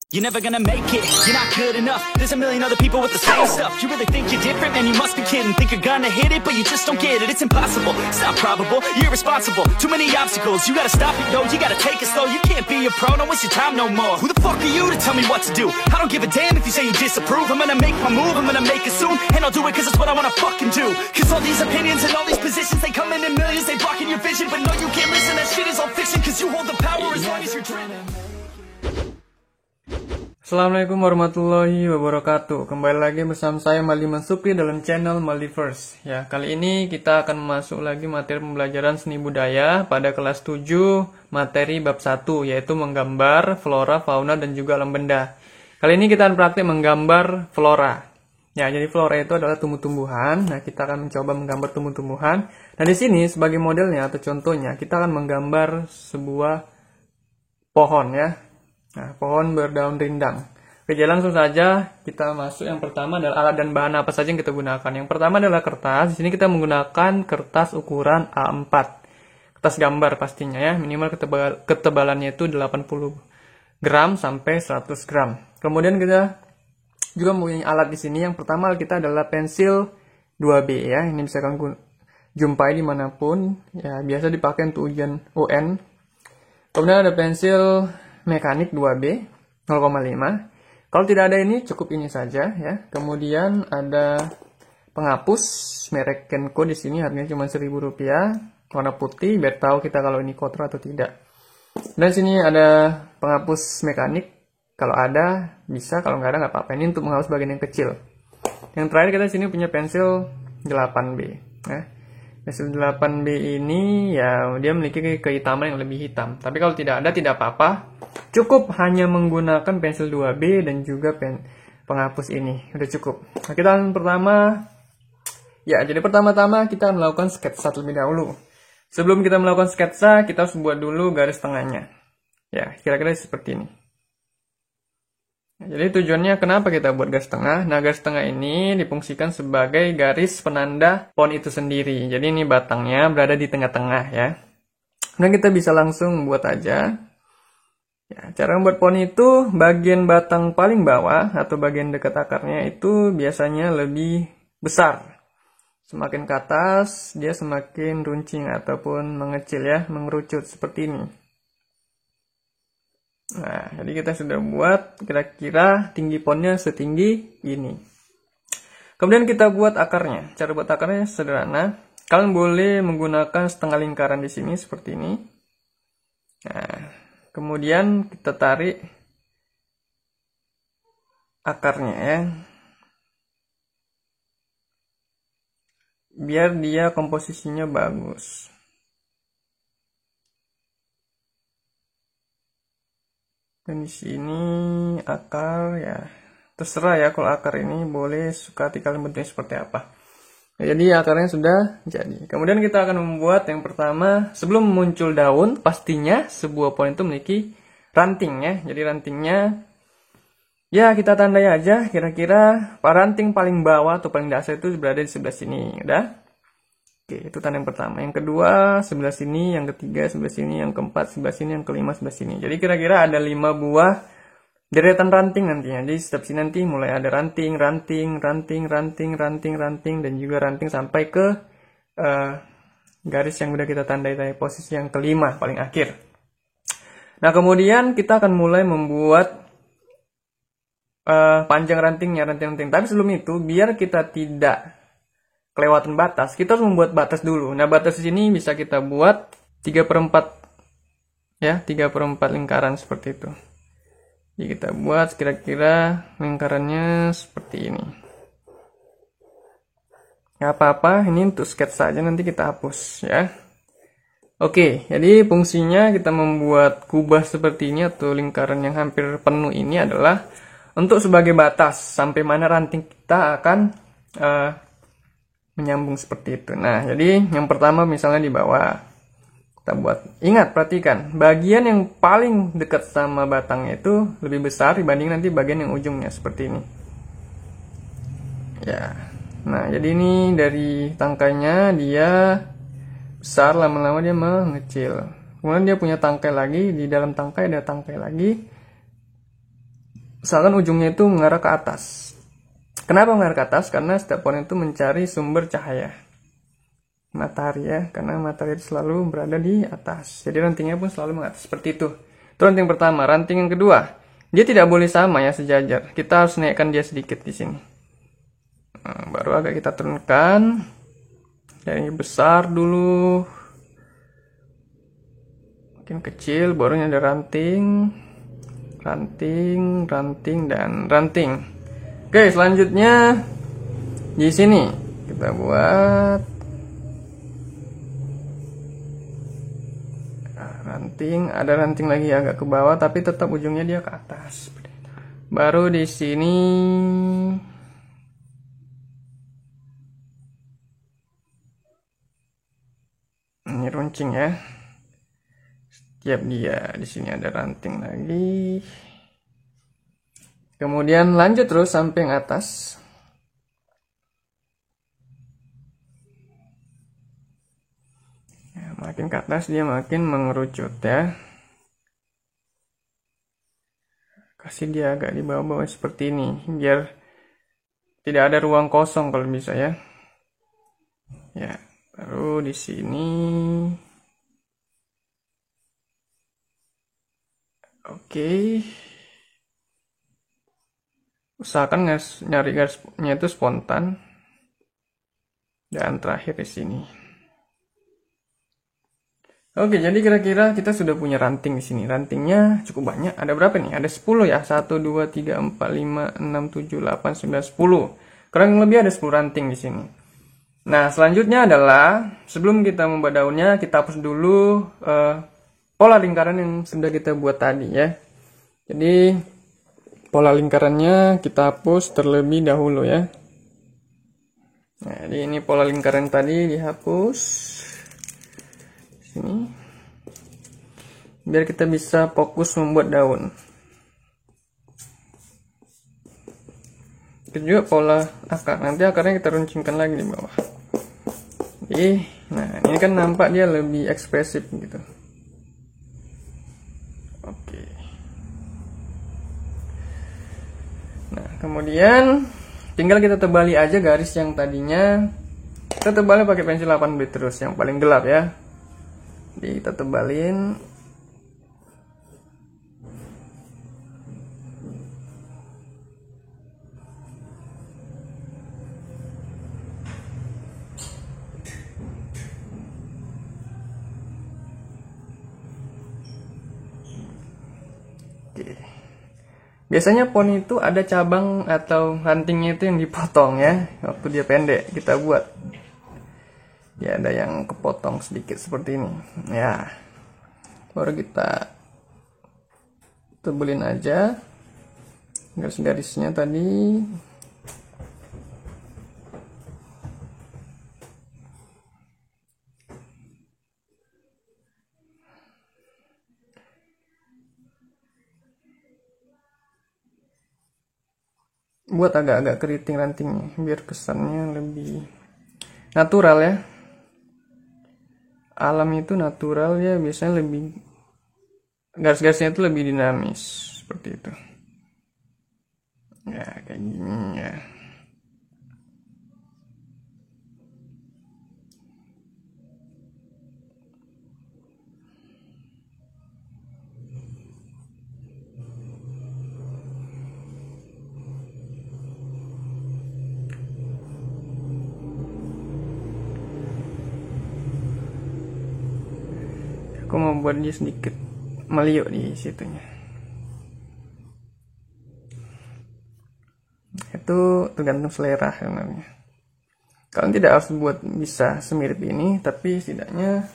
You're never gonna make it, you're not good enough. There's a million other people with the same stuff. You really think you're different? Man, you must be kidding. Think you're gonna hit it, but you just don't get it. It's impossible, it's not probable, you're irresponsible. Too many obstacles, you gotta stop it, yo. You gotta take it slow, you can't be a pro. Don't waste your time no more. Who the fuck are you to tell me what to do? I don't give a damn if you say you disapprove. I'm gonna make my move, I'm gonna make it soon. And I'll do it cause it's what I wanna fucking do. Cause all these opinions and all these positions, they come in millions. They blocking your vision, but no, you can't listen. That shit is all fiction. Cause you hold the power as long as you're dreaming. Assalamualaikum warahmatullahi wabarakatuh. Kembali lagi bersama saya Maldi Mansukri dalam channel Maldiverse. Ya, kali ini kita akan masuk lagi materi pembelajaran seni budaya pada kelas 7 materi bab 1, yaitu menggambar flora, fauna dan juga alam benda. Kali ini kita akan praktik menggambar flora. Ya, jadi flora itu adalah tumbuh-tumbuhan. Nah, kita akan mencoba menggambar tumbuh-tumbuhan. Nah, di sini sebagai modelnya atau contohnya kita akan menggambar sebuah pohon ya. Nah, pohon berdaun rindang. Oke, langsung saja kita masuk. Yang pertama adalah alat dan bahan apa saja yang kita gunakan. Yang pertama adalah kertas. Di sini kita menggunakan kertas ukuran A4. Kertas gambar pastinya ya. Minimal ketebalannya itu 80 gram sampai 100 gram. Kemudian kita juga mempunyai alat di sini. Yang pertama kita adalah pensil 2B ya. Ini bisa kalian jumpai dimanapun. Ya, biasa dipakai untuk ujian UN. Kemudian ada pensil mekanik 2B 0,5. Kalau tidak ada ini, cukup ini saja ya. Kemudian ada penghapus merek Kenko di sini, harganya cuma Rp1.000, warna putih biar tahu kita kalau ini kotor atau tidak. Dan sini ada penghapus mekanik, kalau ada bisa, kalau nggak ada nggak apa-apa. Ini untuk menghapus bagian yang kecil. Yang terakhir kita sini punya pensil 8B ya. Pensil 8B ini ya dia memiliki kehitaman yang lebih hitam. Tapi kalau tidak ada tidak apa-apa. Cukup hanya menggunakan pensil 2B dan juga penghapus ini. Udah cukup. Nah, kita pertama ya, jadi pertama-tama kita melakukan sketsa terlebih dahulu. Sebelum kita melakukan sketsa, kita harus buat dulu garis tengahnya. Ya, kira-kira seperti ini. Jadi tujuannya kenapa kita buat garis tengah? Nah, garis tengah ini difungsikan sebagai garis penanda pohon itu sendiri. Jadi ini batangnya berada di tengah-tengah ya. Dan kita bisa langsung buat aja. Ya, cara membuat pohon itu bagian batang paling bawah atau bagian dekat akarnya itu biasanya lebih besar. Semakin ke atas dia semakin runcing ataupun mengecil ya, mengerucut seperti ini. Nah, jadi kita sudah buat kira-kira tinggi pohonnya setinggi ini. Kemudian kita buat akarnya. Cara buat akarnya sederhana. Kalian boleh menggunakan setengah lingkaran di sini seperti ini. Nah, kemudian kita tarik akarnya ya. Biar dia komposisinya bagus. Dan di sini akar ya terserah ya, kalau akar ini boleh suka hati kalian bentuknya seperti apa. Nah, jadi akarnya sudah jadi. Kemudian kita akan membuat yang pertama, sebelum muncul daun pastinya sebuah pohon itu memiliki ranting ya. Jadi rantingnya ya kita tandai aja kira-kira ranting paling bawah atau paling dasar itu berada di sebelah sini. Udah? Oke, itu tanda yang pertama. Yang kedua sebelah sini, yang ketiga sebelah sini, yang keempat sebelah sini, yang kelima sebelah sini. Jadi kira-kira ada 5 buah deretan ranting nantinya. Jadi setiap sini nanti mulai ada ranting, dan juga ranting sampai ke garis yang udah kita tandai tadi, posisi yang kelima paling akhir. Nah, kemudian kita akan mulai membuat panjang rantingnya, ranting-ranting. Tapi sebelum itu, biar kita tidak kelewatan batas, kita harus membuat batas dulu. Nah, batas di sini bisa kita buat 3/4 ya, 3/4 lingkaran seperti itu. Jadi kita buat kira-kira lingkarannya seperti ini. Nggak apa-apa, ini untuk sketsa saja, nanti kita hapus ya. Oke, jadi fungsinya kita membuat kubah seperti ini atau lingkaran yang hampir penuh ini adalah untuk sebagai batas sampai mana ranting kita akan menyambung seperti itu. Nah, jadi yang pertama misalnya di bawah kita buat. Ingat, perhatikan, bagian yang paling dekat sama batangnya itu lebih besar dibanding nanti bagian yang ujungnya seperti ini. Ya. Nah, jadi ini dari tangkainya dia besar, lama-lama dia mengecil. Kemudian dia punya tangkai lagi, di dalam tangkai ada tangkai lagi. usahakan ujungnya itu mengarah ke atas. Kenapa mengarah ke atas? Karena setiap pohon itu mencari sumber cahaya matahari ya, karena matahari itu selalu berada di atas. Jadi rantingnya pun selalu mengatas seperti itu. Itu ranting pertama. Ranting yang kedua, dia tidak boleh sama ya sejajar. Kita harus naikkan dia sedikit di sini. Nah, baru agak kita turunkan. Dari besar dulu, makin kecil, barunya ada ranting, ranting, ranting, dan ranting. Oke, selanjutnya di sini kita buat ranting, ada ranting lagi agak ke bawah, tapi tetap ujungnya dia ke atas. Baru di sini ini runcing ya. Setiap dia di sini ada ranting lagi. Kemudian lanjut terus sampai yang atas. Ya, makin ke atas dia makin mengerucut ya. Kasih dia agak di bawah-bawah seperti ini, biar tidak ada ruang kosong kalau bisa ya. Ya, baru di sini. Oke. Usahakan nyari garisnya itu spontan. Dan terakhir di sini. Oke, jadi kira-kira kita sudah punya ranting di sini. Rantingnya cukup banyak. Ada berapa nih? Ada 10 ya. 1 2 3 4 5 6 7 8 9 10. Kurang lebih ada 10 ranting di sini. Nah, selanjutnya adalah sebelum kita membuat daunnya, kita hapus dulu pola lingkaran yang sudah kita buat tadi ya. Jadi pola lingkarannya kita hapus terlebih dahulu ya. Nah, jadi ini pola lingkaran tadi dihapus. Sini. Biar kita bisa fokus membuat daun. Itu juga pola akar. Nanti akarnya kita runcingkan lagi di bawah. Nah ini kan nampak dia lebih ekspresif gitu. Oke. Nah kemudian tinggal kita tebali aja garis yang tadinya kita tebali pakai pensil 8B terus, yang paling gelap ya. Jadi kita tebalin. Biasanya pohon itu ada cabang atau rantingnya itu yang dipotong ya, waktu dia pendek kita buat. Ya ada yang kepotong sedikit seperti ini. Ya, baru kita tebelin aja garis-garisnya tadi. Buat agak-agak keriting rantingnya biar kesannya lebih natural ya. Alam itu natural ya, biasanya lebih garis-garisnya itu lebih dinamis seperti itu ya, kayak gini ya. Aku mau buat dia sedikit meliuk di situnya. Itu tergantung selera sebenarnya. Kalian tidak harus buat bisa semirip ini, tapi setidaknya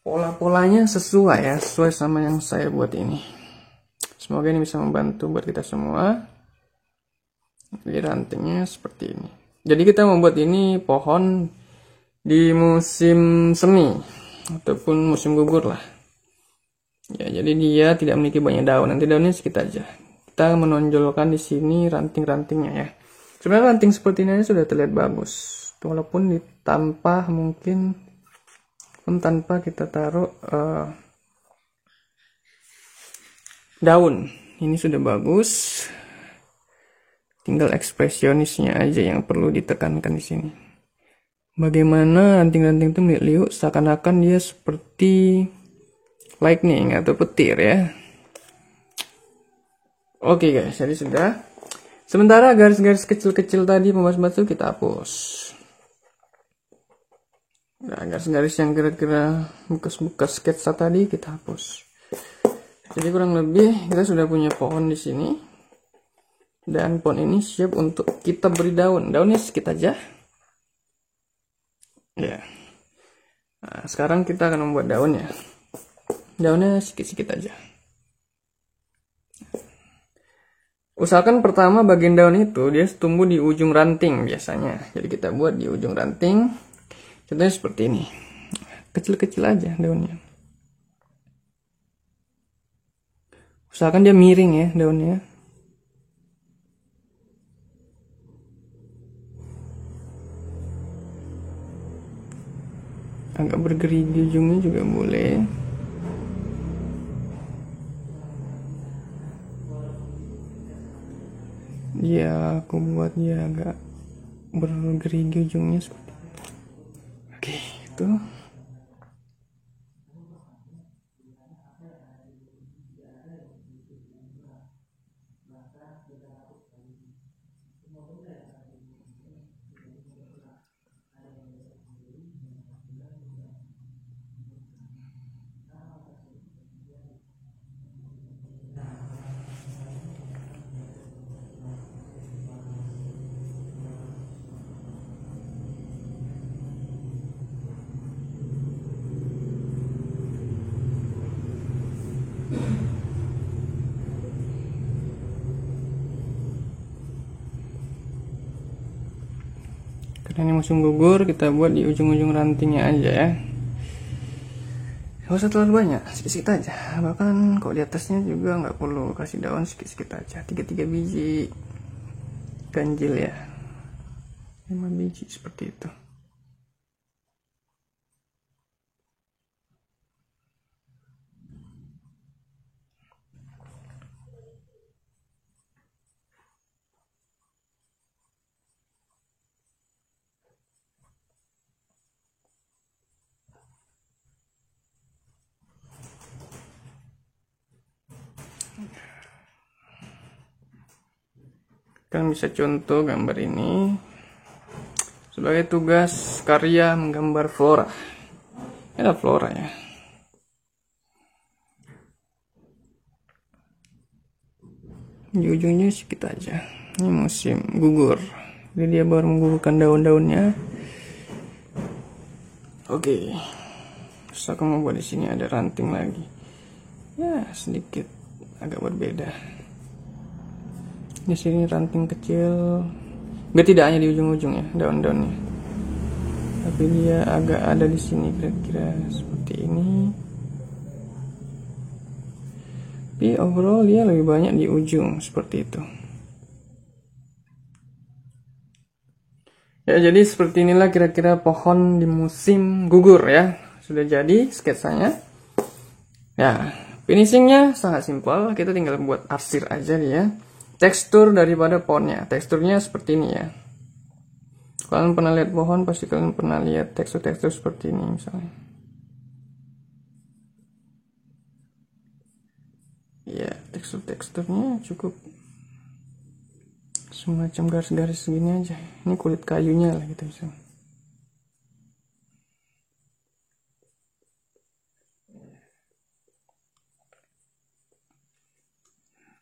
pola-polanya sesuai ya, sesuai sama yang saya buat ini. Semoga ini bisa membantu buat kita semua. Jadi rantingnya seperti ini. Jadi kita membuat ini pohon di musim semi ataupun musim gugur lah ya. Jadi dia tidak memiliki banyak daun, nanti daunnya sedikit aja. Kita menonjolkan di sini ranting-rantingnya ya. Sebenarnya ranting seperti ini sudah terlihat bagus, walaupun tanpa mungkin tanpa kita taruh daun ini sudah bagus. Tinggal ekspresionisnya aja yang perlu ditekankan di sini. Bagaimana ranting-ranting itu meliuk-liuk seakan-akan dia seperti lightning atau petir ya. Oke guys, jadi sudah. Sementara garis-garis kecil-kecil tadi pembahas batu kita hapus. Nah, garis-garis yang kira-kira bekas-bekas sketsa tadi kita hapus. Jadi kurang lebih kita sudah punya pohon di sini. Dan pohon ini siap untuk kita beri daun. Daunnya sedikit aja. Ya. Nah, sekarang kita akan membuat daunnya. Daunnya sedikit-sedikit aja. Usahakan pertama bagian daun itu dia tumbuh di ujung ranting biasanya. Jadi kita buat di ujung ranting. Contohnya seperti ini. Kecil-kecil aja daunnya. Usahakan dia miring ya daunnya. Agak bergerigi ujungnya juga boleh. Ya, aku buat dia agak bergerigi ujungnya seperti itu. Oke, itu. Karena ini musim gugur, kita buat di ujung-ujung rantingnya aja ya. Gak usah terlalu banyak, sedikit-sedikit aja. Bahkan kalau di atasnya juga nggak perlu kasih daun, sedikit-sedikit aja. 3 biji ganjil ya, 5 biji seperti itu. Kalian bisa contoh gambar ini sebagai tugas karya menggambar flora. Ini adalah flora ya. Di ujungnya sedikit aja. Ini musim gugur, jadi dia baru menggugurkan daun-daunnya. Oke, terus aku mau buat di sini ada ranting lagi. Ya sedikit agak berbeda. Di sini ranting kecil, nggak tidak hanya di ujung-ujung ya daun-daunnya, tapi dia agak ada di sini kira-kira seperti ini. Tapi overall dia lebih banyak di ujung seperti itu. Ya jadi seperti inilah kira-kira pohon di musim gugur ya. Sudah jadi sketsanya. Ya finishingnya sangat simpel, kita tinggal buat arsir aja nih ya. Tekstur daripada pohonnya, teksturnya seperti ini ya. Kalian pernah lihat pohon, pasti kalian pernah lihat tekstur-tekstur seperti ini misalnya. Ya, teksturnya cukup semacam garis-garis segini aja. Ini kulit kayunya lah gitu bisa.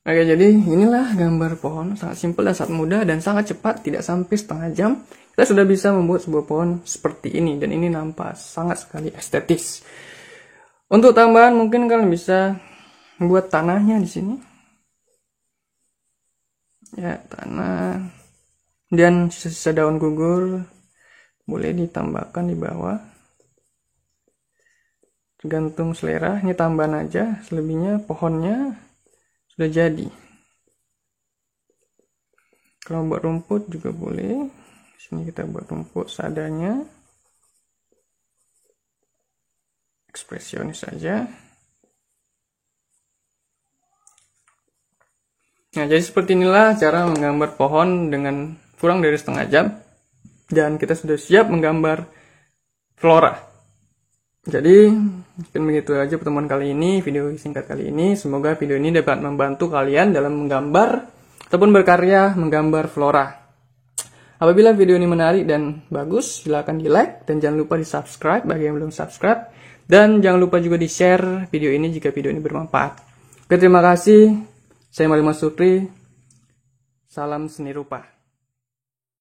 Oke, jadi inilah gambar pohon, sangat simpel dan sangat mudah dan sangat cepat, tidak sampai setengah jam. Kita sudah bisa membuat sebuah pohon seperti ini dan ini nampak sangat sekali estetis. Untuk tambahan mungkin kalian bisa membuat tanahnya di sini. Ya, tanah dan sisa daun gugur boleh ditambahkan di bawah. Tergantung selera, ini tambahan aja, selebihnya pohonnya sudah jadi. Kalau buat rumput juga boleh. Sini kita buat rumput seadanya. Ekspresionis saja. Nah, jadi seperti inilah cara menggambar pohon dengan kurang dari setengah jam. Dan kita sudah siap menggambar flora. Jadi, mungkin begitu aja pertemuan kali ini, video singkat kali ini. Semoga video ini dapat membantu kalian dalam menggambar ataupun berkarya menggambar flora. Apabila video ini menarik dan bagus, silakan di like dan jangan lupa di subscribe bagi yang belum subscribe. Dan jangan lupa juga di share video ini jika video ini bermanfaat. Oke, terima kasih. Saya Maliman Supri. Salam seni rupa.